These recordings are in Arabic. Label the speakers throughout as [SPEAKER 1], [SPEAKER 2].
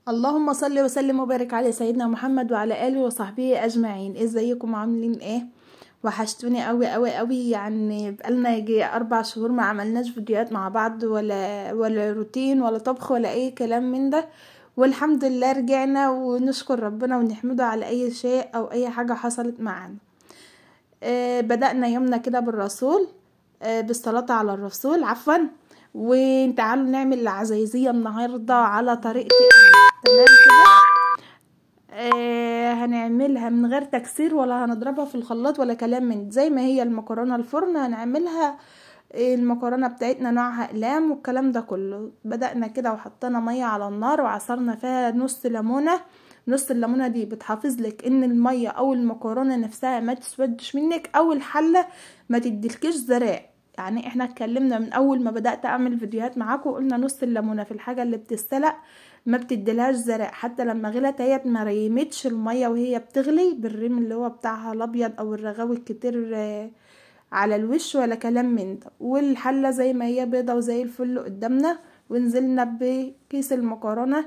[SPEAKER 1] اللهم صل وسلم وبارك على سيدنا محمد وعلى اله وصحبه اجمعين. ازيكم عاملين ايه؟ وحشتوني قوي قوي قوي، يعني بقالنا يجي 4 شهور ما عملناش فيديوهات مع بعض ولا روتين ولا طبخ ولا اي كلام من ده. والحمد لله رجعنا ونشكر ربنا ونحمده على اي شيء او اي حاجة حصلت معانا. بدأنا يومنا كده بالرسول، بالصلاة على الرسول عفوا. وتعالوا نعمل العزايزية النهاردة على طريقتي أنا. تمام كده. هنعملها من غير تكسير ولا هنضربها في الخلاط ولا كلام من زي ما هي المكرونة الفرن هنعملها. المكرونة بتاعتنا نوعها اقلام والكلام ده كله. بدأنا كده وحطينا مية على النار وعصرنا فيها نص ليمونة. نص الليمونة دي بتحافظ لك ان المية او المكرونة نفسها ما تسودش منك او الحلة ما تديلكش زرع. يعني احنا اتكلمنا من اول ما بدأت اعمل فيديوهات معاكم وقلنا نص الليمونة في الحاجة اللي بتتسلق ما بتديلهاش زرع، حتى لما غلت هي ما ريمتش المية وهي بتغلي بالريم اللي هو بتاعها الابيض او الرغاوي الكتير على الوش ولا كلام من ده. والحله زي ما هي بيضه وزي الفل قدامنا، ونزلنا بكيس المكرونه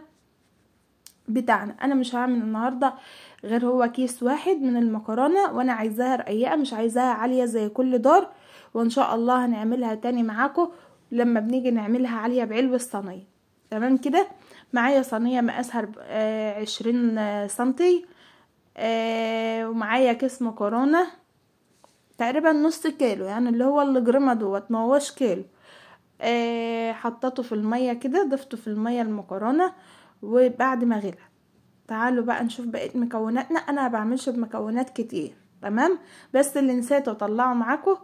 [SPEAKER 1] بتاعنا. انا مش هعمل النهارده غير هو كيس واحد من المكرونه، وانا عايزاها رقيقه مش عايزاها عاليه زي كل دار. وان شاء الله هنعملها تاني معاكم لما بنيجي نعملها عاليه بعلب الصينيه. تمام كده. معايا صينيه مقاسها 20 سنتي، ومعايا كيس مكرونه تقريبا نص كيلو، يعني اللي هو الجرامة دوت ما هوش كيلو. حطيته في المية كده، ضفته في المية المكرونة وبعد ما غلى. تعالوا بقى نشوف بقية مكوناتنا. انا ما بعملش بمكونات كتير تمام، بس اللي نسيت اطلعه معاكم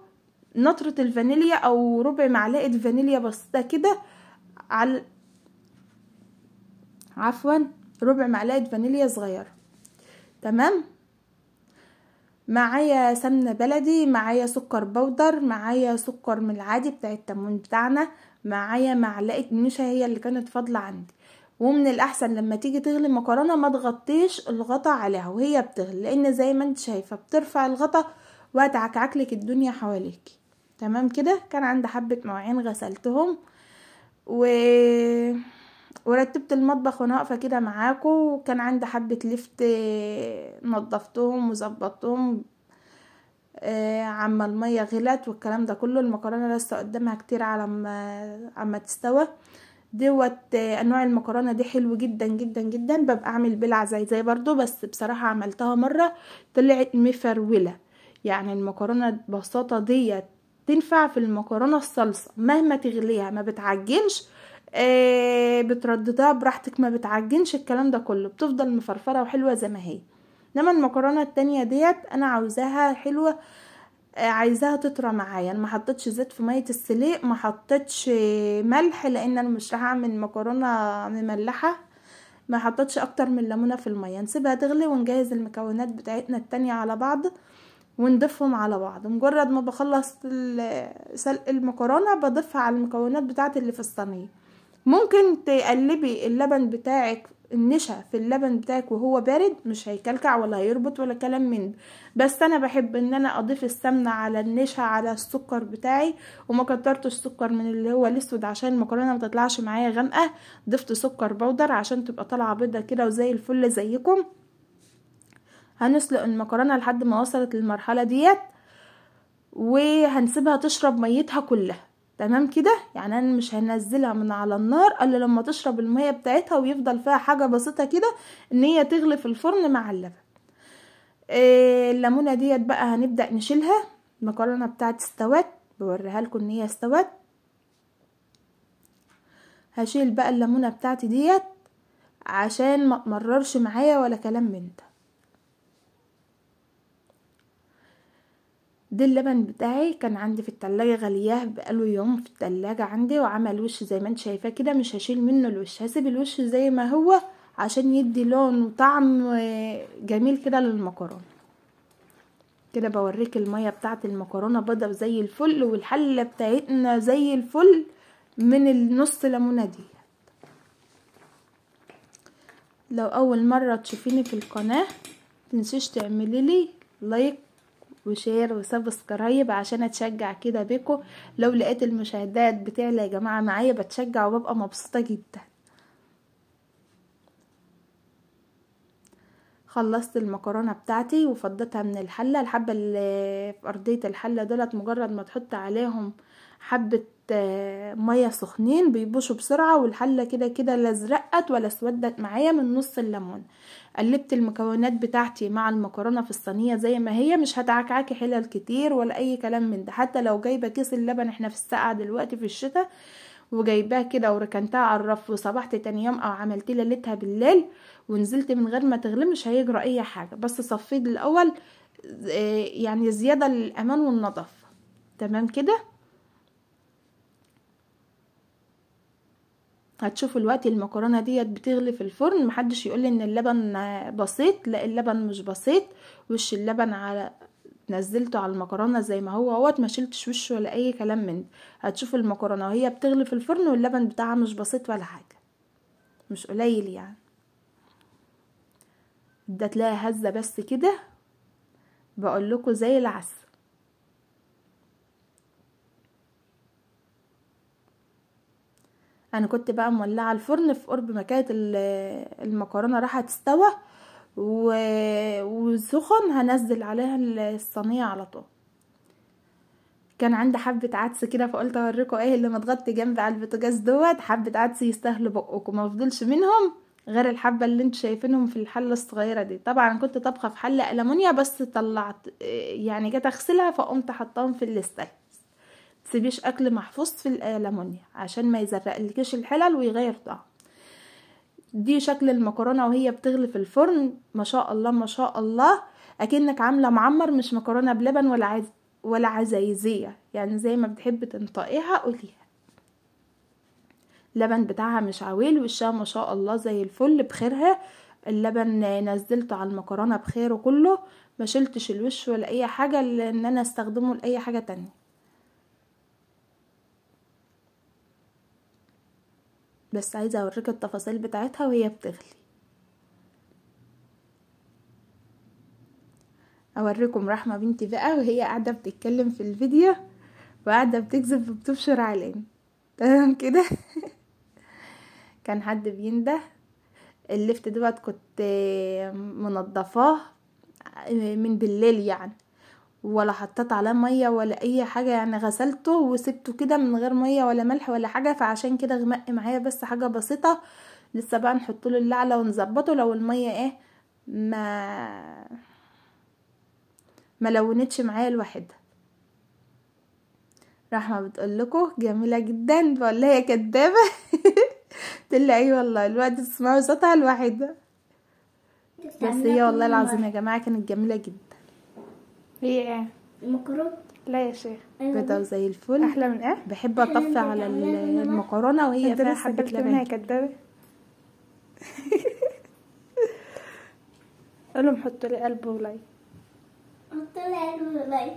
[SPEAKER 1] نطرة الفانيليا او ربع معلقة فانيليا بسيطة كده، على عفوا ربع معلقة فانيليا صغيرة. تمام. معايا سمنة بلدي، معايا سكر بودر، معايا سكر من العادي بتاع التموين بتاعنا، معايا معلقة نشا هي اللي كانت فاضلة عندي. ومن الاحسن لما تيجي تغلي مكرونة ما تغطيش الغطا عليها وهي بتغلي، لان زي ما انت شايفة بترفع الغطا وهتعكعكلك الدنيا حواليك. تمام كده. كان عندي حبة مواعين غسلتهم ورتبت المطبخ وانا واقفه كده معاكم، وكان عندي حبه لفت نضفتهم وظبطتهم. عما الميه غلت والكلام ده كله، المكرونه لسه قدامها كتير على ما تستوى. دوت انواع المكرونه دي حلو جدا جدا جدا. ببقى اعمل بلع زي برضو، بس بصراحه عملتها مره طلعت مفروله. يعني المكرونه ببساطه ديت تنفع في المكرونه الصلصه مهما تغليها ما بتعجنش. بترددها براحتك ما بتعجنش، الكلام ده كله بتفضل مفرفره وحلوه زي ما هي. انما المكرونه التانية ديت انا عاوزاها حلوه، عايزاها تطرى معايا. انا ما حطيتش زيت في ميه السليق، ما حطيتش ملح لان انا مش هعمل مكرونه مملحه. ما حطيتش اكتر من ليمونه في الميه. نسيبها تغلي ونجهز المكونات بتاعتنا التانية على بعض ونضيفهم على بعض. مجرد ما بخلص سلق المكرونه بضيفها على المكونات بتاعتي اللي في الصينيه. ممكن تقلبي اللبن بتاعك النشا في اللبن بتاعك وهو بارد، مش هيكلكع ولا هيربط ولا كلام من ده. بس انا بحب ان انا اضيف السمنه على النشا على السكر بتاعي، وما كترتش السكر من اللي هو الاسود عشان المكرونه ما تطلعش معايا غامقه. ضفت سكر بودر عشان تبقى طالعه بيضه كده وزي الفل زيكم. هنسلق المكرونه لحد ما وصلت للمرحله ديت، وهنسيبها تشرب ميتها كلها. تمام كده. يعني انا مش هنزلها من على النار الا لما تشرب المية بتاعتها ويفضل فيها حاجة بسيطة كده ان هي تغلي في الفرن مع اللبن. الليمونة ديت بقى هنبدأ نشيلها. المكرونة بتاعتي استوت، بوريها لكم ان هي استوت. هشيل بقى الليمونة بتاعتي ديت عشان ما تمررش معايا ولا كلام من ده. ده اللبن بتاعي كان عندي في التلاجة غلياه بقاله يوم في التلاجة عندي، وعمل وش زي ما انت شايفاه كده. مش هشيل منه الوش، هسيب الوش زي ما هو عشان يدي لون وطعم جميل كده للمكرونه. كده بوريك المية بتاعت المكرونه بيضه زي الفل، والحله بتاعتنا زي الفل من النص ليمونه دي. لو اول مره تشوفيني في القناه متنسيش تعملي لي لايك وشير وسبسكرايب عشان اتشجع كده بيكم. لو لقيت المشاهدات بتعلى يا جماعه معايا بتشجع وببقى مبسوطه جدا. خلصت المكرونه بتاعتي وفضيتها من الحله. الحبه اللي في ارضيه الحله دولت مجرد ما تحط عليهم حبه ميه سخنين بيبوشوا بسرعه، والحله كده كده لا ازرقت ولا اسودت معايا من نص الليمون. قلبت المكونات بتاعتي مع المكرونه في الصينيه زي ما هي، مش هتعكعكي حلل كتير ولا اي كلام من ده. حتى لو جايبه كيس اللبن، احنا في السقعه دلوقتي في الشتاء، وجايباها كده وركنتها على الرف وصبحت تاني يوم او عملت ليلتها بالليل ونزلت من غير ما تغلي، مش هيجرى اي حاجه. بس صفيت الاول يعني زياده للامان والنظافه. تمام كده. هتشوفوا الوقت المكرونه ديت بتغلي في الفرن، محدش يقولي ان اللبن بسيط، لا اللبن مش بسيط. وش اللبن على نزلته على المكرونه زي ما هو اهوت، ما شلتش وشه ولا اي كلام من ده. هتشوفوا المكرونه وهي بتغلي في الفرن واللبن بتاعها مش بسيط ولا حاجه، مش قليل يعني. ادت لها هزه بس كده، بقول لكم زي العسل. انا كنت بقى مولعه الفرن في قرب ما كانت المكرونه راح تستوى وسخن، هنزل عليها الصينيه على طول. كان عندي حبه عدس كده، فقلت اوريكم ايه اللي متغطي جنبي على البوتاجاز دوت. حبه عدس يستاهلوا بقكم، ما فضلش منهم غير الحبه اللي انتوا شايفينهم في الحله الصغيره دي. طبعا كنت طبخه في حله ألمونيا، بس طلعت يعني جيت اغسلها فقمت حطاهم في الاستانلس. تسيبيش اكل محفوظ في الألمونيا عشان ما يزرقلكيش الحلل ويغير طعم. دي شكل المكرونه وهي بتغلي في الفرن، ما شاء الله ما شاء الله، اكنك عامله معمر، مش مكرونه بلبن ولا عزيزيه، يعني زي ما بتحب تنطقيها قوليها. اللبن بتاعها مش عويل، وشها ما شاء الله زي الفل بخيرها. اللبن نزلته على المكرونه بخيره كله، ما شلتش الوش ولا اي حاجه ان انا استخدمه لاي حاجه تانية. بس عايزه اوريك التفاصيل بتاعتها وهي بتغلي. اوريكم رحمه بنتي بقى وهي قاعده بتتكلم في الفيديو وقاعده بتكذب وبتبشر علينا. تمام كده. كان حد بينده. اللفت دوت كنت منضفاه من بالليل يعني، ولا حطيت عليه ميه ولا اي حاجه، يعني غسلته وسبته كده من غير ميه ولا ملح ولا حاجه، فعشان كده غمق معايا بس حاجه بسيطه. لسه بقى نحط له اللعله ونظبطه لو الميه ايه ما لونتش معايا لوحدها. رحمه بتقول لكم جميله جدا، بقول لها يا كدابه. طلع ايه والله الوقت تسمعوا صوتها لوحدها، بس هي والله العظيم يا جماعه كانت جميله جدا. هي ايه
[SPEAKER 2] المكرونه؟
[SPEAKER 1] لا يا شيخ، بيضه وزي الفل. احلى من ايه؟ بحب اطفي على المكرونه وهي فيها حبه لبن. يا كدابه. قولهم حطوا لي قلب ولايك.
[SPEAKER 2] حط لي قلب ولايك.